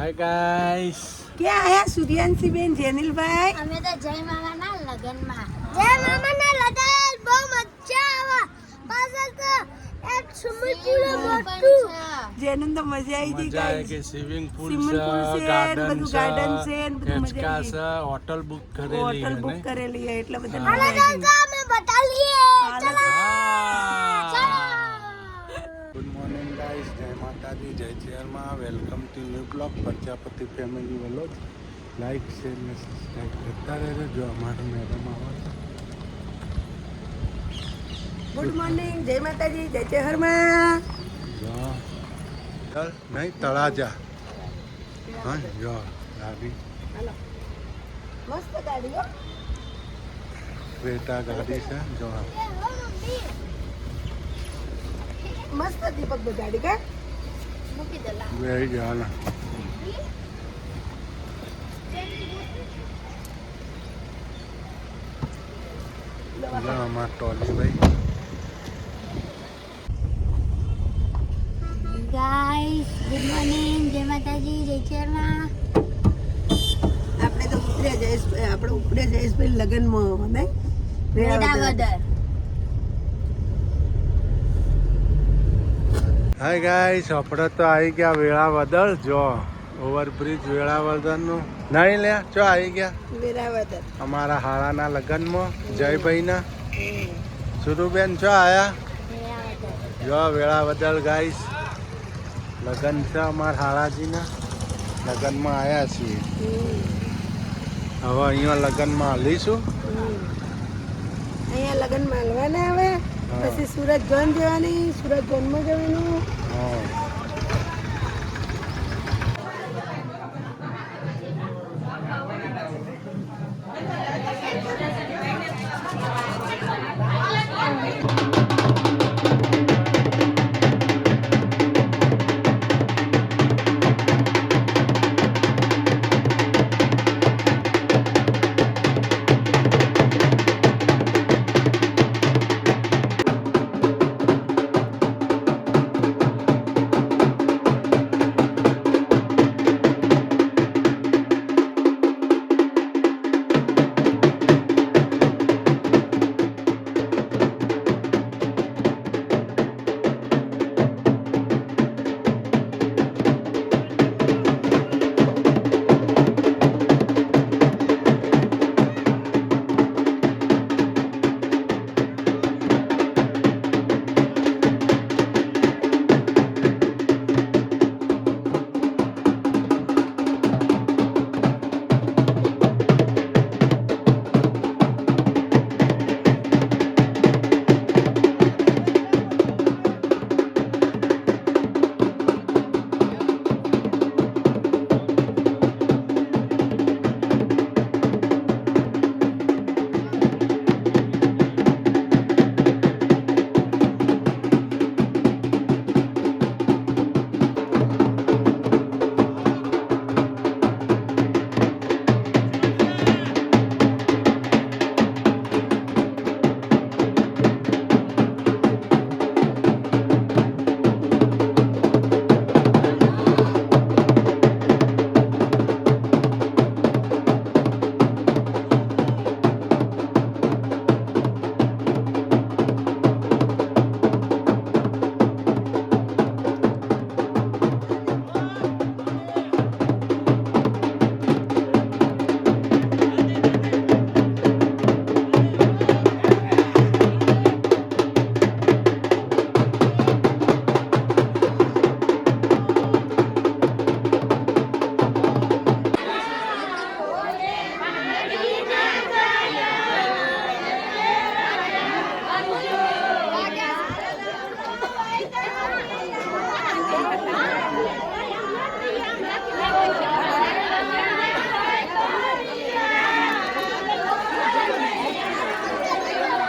Hi guys क्या आया Suryanshi Ben जेनिलभाई અમે તો જય મામાના લગનમાં જય મામાના લગન બહુ મજા આવે પાછળ તો એક સ્વિમિંગ પૂલ મોટું જેનું તો મજા આવી ગઈ मजा है ગાઈસ कि स्विमिंग पूल स्विमिंग पूल से છે गार्डन બધું ગાર્ડન છે से ને બધું મજા हिचका આવી से होटल बुक करेली હોટલ है બુક नहीं કરેલી છે એટલે બધા હાલો મજા આવી તો અમે બતાવીએ ચલો गुड मॉर्निंग गाइस जय माता दी जय चेयरमा welcome to new blog Prajapati family vlog like share ने सब्सक्राइब करता रहજો जो हमारे मैडम आवा ગુડ મોર્નિંગ જય માતાજી જય જય હરમાં चल नहीं तळाजा हाँ जो गाड़ी હાલો મસ્ત ગાડી હો क्रेटा गाड़ी से जो મસ્ત દીપક ભાઈ ગાડી કા મૂકી દે લા वे जाना जो हमारा टॉली भाई ગાઈસ ગુડ મોર્નિંગ જય માતાજી જય ચેરમાં આપણે તો ઉપડે જયેશભાઈ આપણે ઉપડે જયેશભાઈ લગનમાં નહીં વેડાવદર હાય ગાઈસ આપણે તો આવી ગયા વેળાવદર જો ઓવરબ્રિજ વેળાવદરનું નહીં લે ચો આવી ગયા વેરાવદર અમારા હાળાના લગ્નમાં જયભાઈના સુરુબેન ચો આયા જો વેળાવદર ગાઈસ લગ્ન છે અમારા હાળાજીના લગ્નમાં આવ્યા છીએ હવે અહીંયા લગ્નમાં હાલીશું અહીંયા લગન માલવાના આવે પછી સુરત જોન જવાની સુરત જોનમાં જવાનું હા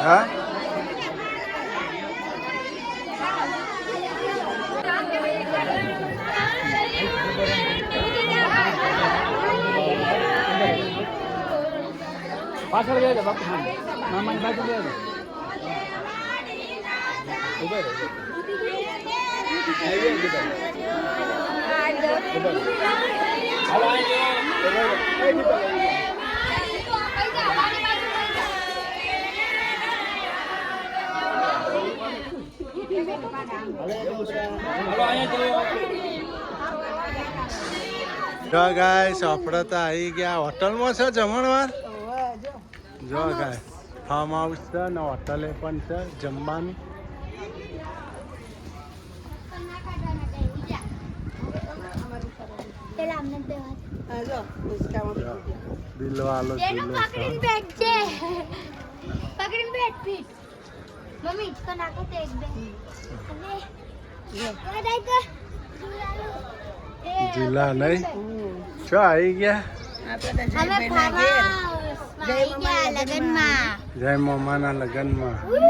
હા પાછળ ગયા બાપુ મામાની બાજુ ગયા ઉભા રહો જો ગાઈસ આપણે તો આવી ગયા હોટલમાં છે જમણવાર. ઓવે, જો. જો ગાય ફાર્મ હાઉસ છે ને હોટલે પણ છે જમવાની. પેલા અમને દેવા હા, જો, હિંચકામાં જો, બેસી ગયા. બિલ વાલો તેનું ચૂલો પકડીને છે. બેઠ છે પકડીને બેઠ પીઠ મમ્મી તો નાખો તો એક બે અને જો. યાદ આઈ તો ઝુલાલો. એ ઝૂલા નહીં હમ. શું આવી ગયા આપણે તો અમે જયભાઈના ઘેર. ફાર્મ હાઉસમાં આવી ગયા લગનમાં જય મામાના લગ્નમાં. જય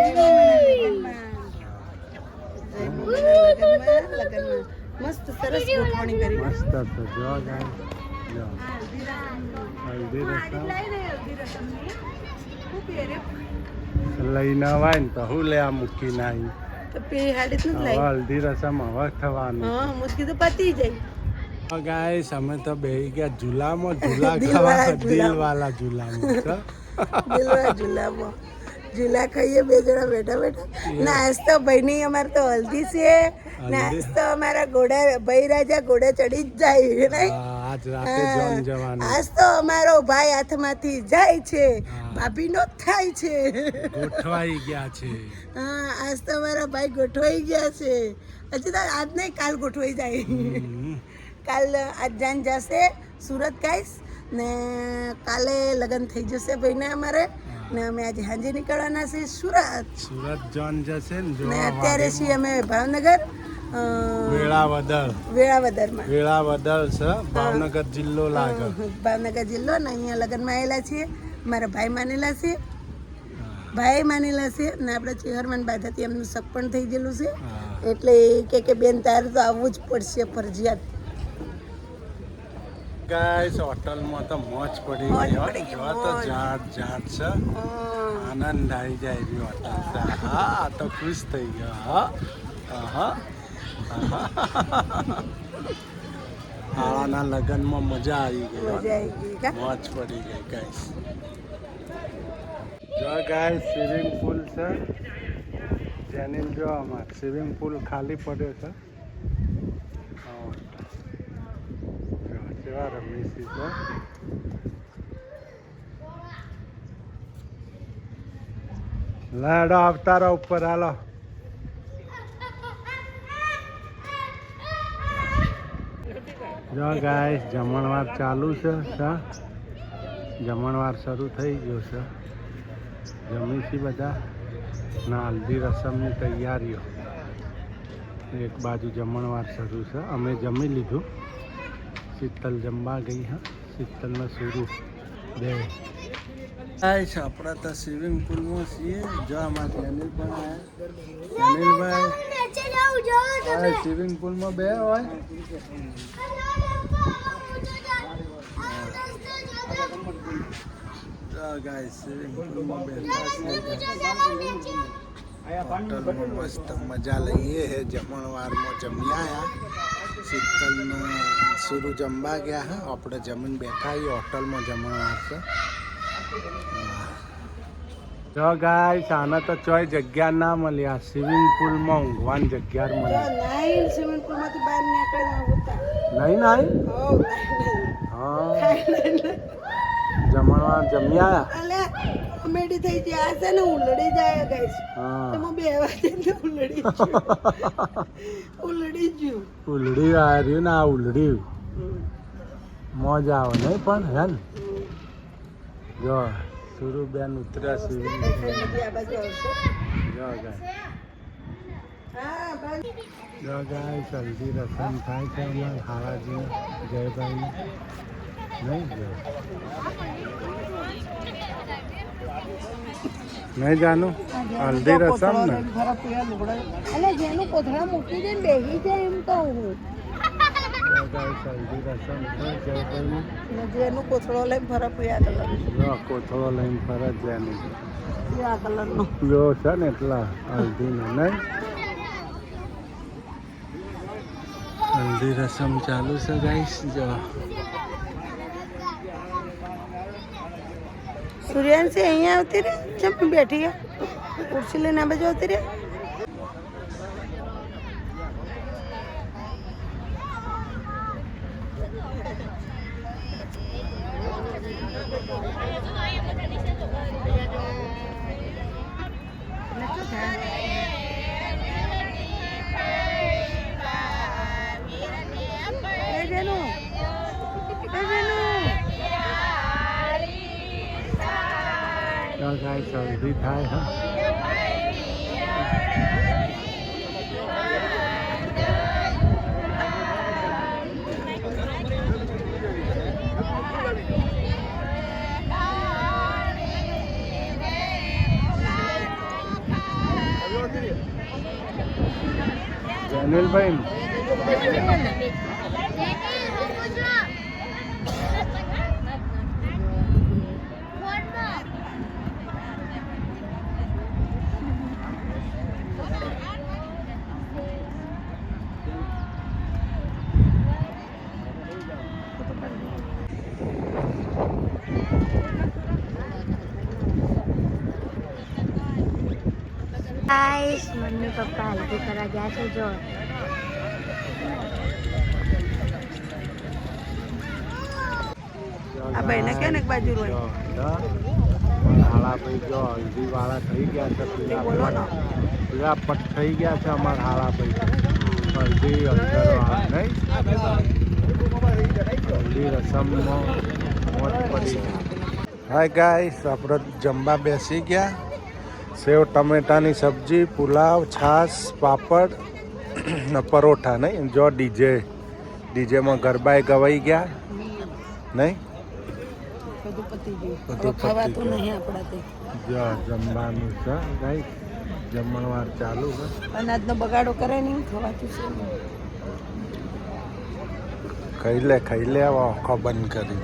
મામાના લગ્નમાં. મસ્ત સરસ ગોઠવણી કરી. મસ્ત તો જો ગાય જો હલ્દી રસમ લઈને અવાય ને તો હું લે આ મૂકીને આવી. તો પેલી હાડી જ નથી હવે લાવી. હલ્દી રસમ હવે થવાનું. હા, મુશ્કેલ તો પતી જાય. ગાઈસ અમે તો બેહી ગયા ઝૂલામાં ઝૂલા દિલવાળા ખાવા દિલવાલા ઝૂલામાં તો. દિલવા ઝૂલામાં ઝૂલા ખાઈએ બે જણા બેઠા બેઠા. નાસ્તો ભાઈની અમારે તો હલ્દી છે. નાસ્તો અમારા ઘોડા ભાઈ રાજા ઘોડે ચડી જ જાય નહીં. આજ રાતે જોન જવાનું. આજ તો અમારો ભાઈ હાથમાંથી જાય છે. ભાભીનો જ થાય છે. ગોઠવાઈ ગયા છે. હા, આજ તો અમારા ભાઈ ગોઠવાઈ ગયા છે. હજી તો આજ નહીં, કાલ ગોઠવાઈ જાય. હમ. કાલ આજ જાન જશે સુરત ગાઈસ ને કાલે લગ્ન થઈ જશે ભાઈને અમારે ને અમે આજે હાંજે નીકળવાના છે સુરત સુરત જોન જશે ને જો ને અત્યારે છીએ અમે ભાવનગર વેળાવદર. વેળાવદરમાં વેળાવદર છે ભાવનગર જિલ્લો લાગે. ભાવનગર જિલ્લો ને અહીંયા લગ્નમાં આવેલા છીએ. મારા ભાઈ માનેલા છે, ભાઈ માનેલા છે ને આપણે ચેહરમાન બાધાથી એમનું સગ પણ થઈ ગયેલું છે. હા. એટલે એ કે બેન તારે તો આવવું જ પડશે ફરજિયાત. ગાઈસ હોટલમાં તો મોજ પડી મોજ ગઈ હો. પડી ગઈ, જો તો મોજ. ઝાડ ઝાડ છે. આનંદ આવી જાય એવી હોટલ છે. હા આ તો ખુશ થઈ ગયો. હા હા હાળાના લગ્નમાં મજા આવી ગઈ હો. મજા આવી ગઈ કા? મોજ પડી ગઈ ગાઈસ. જો ગાઈસ સ્વિમિંગ પુલ છે. જેનિલ જો અમાર સ્વિમિંગ પુલ ખાલી પડ્યો છે. જો કેવા રમીશી છે. લાડો અવતારો ઉપર હાલો. જો ગાઈસ જમણવાર ચાલુ છે. જમણવાર શરૂ થઈ ગયો છે. જમીશી બધા ના હલ્દી રસમની તૈયારીઓ. એક બાજુ જમણવાર શરૂ છે. અમે જમી લીધું. શીતલ જમવા ગઈ. હા શીતલમાં શરૂ બે ગાઈસ આપણે તો સ્વિમિંગ પુલમાં છીએ. જો આમાં જેનિલ પણ આવ્યા. જેનિલભાઈ નીચે જાઉં જો તમે સ્વિમિંગ પુલમાં બે હોય. ગાઈસ સ્વિમિંગ પુલમાં બેઠા છીએ. હોટલમાં મસ્ત મજા લઈએ હે. જમણવારમાં જમી આયા. શીતલને સુરુ જમવા ગયા હા. આપણે જમીન બેઠા એ હોટલમાં જમણવાર છે. જો ગાઈસ આને તો ચોય જગ્યા ના મળી. આ સ્વિમિંગ પુલમાં ઊંઘવાની જગ્યા જો મળી નાઈન સ્વિમિંગ પુલમાંથી બહાર નીકળ્યા હતા. નહીં નાઈ. હો, નાઈન. હા જમણવાર જમી આયા. અલે કોમેડી થઈ ગઈ. આ છે ને ઉલડી જાય ગાઈસ. હા તમે બે વાગે તો ઉલડી ગયું. ઉલડી ગયું. ઉલડી આવ્યું ને આ ઉલડી મોજ આવે નહીં પણ હે ને. જો સુરુબેન ઉતર્યા સ્વિમિંગ આ બાજુ આવશો. જો ગાય હા ભાઈ. જો ગાય હલ્દી રસમ થાય છે અમારે હારાજી જયભાઈ નહીં જો નહીં જાનું હલ્દી રસમ ને. અલે જેનું કોથળા મૂકી દે ને બેસી જાય એમ કહું હું. જો ગાય હલ્દી રસમ છે જયભાઈ. ને જેનું કોથળો લઈને ફરક આ કલર જો કોથળો લઈને ફરજ જાની આ કલરનો. જો છે ને એટલા હલ્દીનો નહીં. હલ્દી રસમ ચાલુ છે ગાઈસ. જો સૂર્યાંશી અહીંયા આવતી રે. ચમ બેઠી ખુરશી લઈને આ બાજુ આવતી રે. ચાલ ગાય શરદી થાય હા જનરલભાઈ ગાઈસ મમ્મી પપ્પા હલ્દી કરવા ગયા છે જો આ ભાઈને કે ને એક બાજુ રોય હાળા ભાઈ જો હલ્દી વાળા થઈ ગયા છે બોલો ને પેલા પટ થઈ ગયા છે અમારા હાળા ભાઈ હલ્દી હળદર વાળા નહીં હલ્દી રસમમાં મોજ પડી હાય ગાઈસ આપણે જમવા બેસી ગયા સેવ ટમેટાની સબ્જી પુલાવ છાશ પાપડ ને પરોઠા નહીં જો ડીજેમાં ગરબાએ ગવાઈ ગયા નહીં બધું પતી ગયું બધું પતી ખવાતું ગયું. નહીં આપણાથી જો જમવાનું છે ગાઈસ જમણવાર ચાલુ છે અનાજનો બગાડો કરે નહીં ખવાતું છે ખાઈ લે હવે આંખો બંધ કરી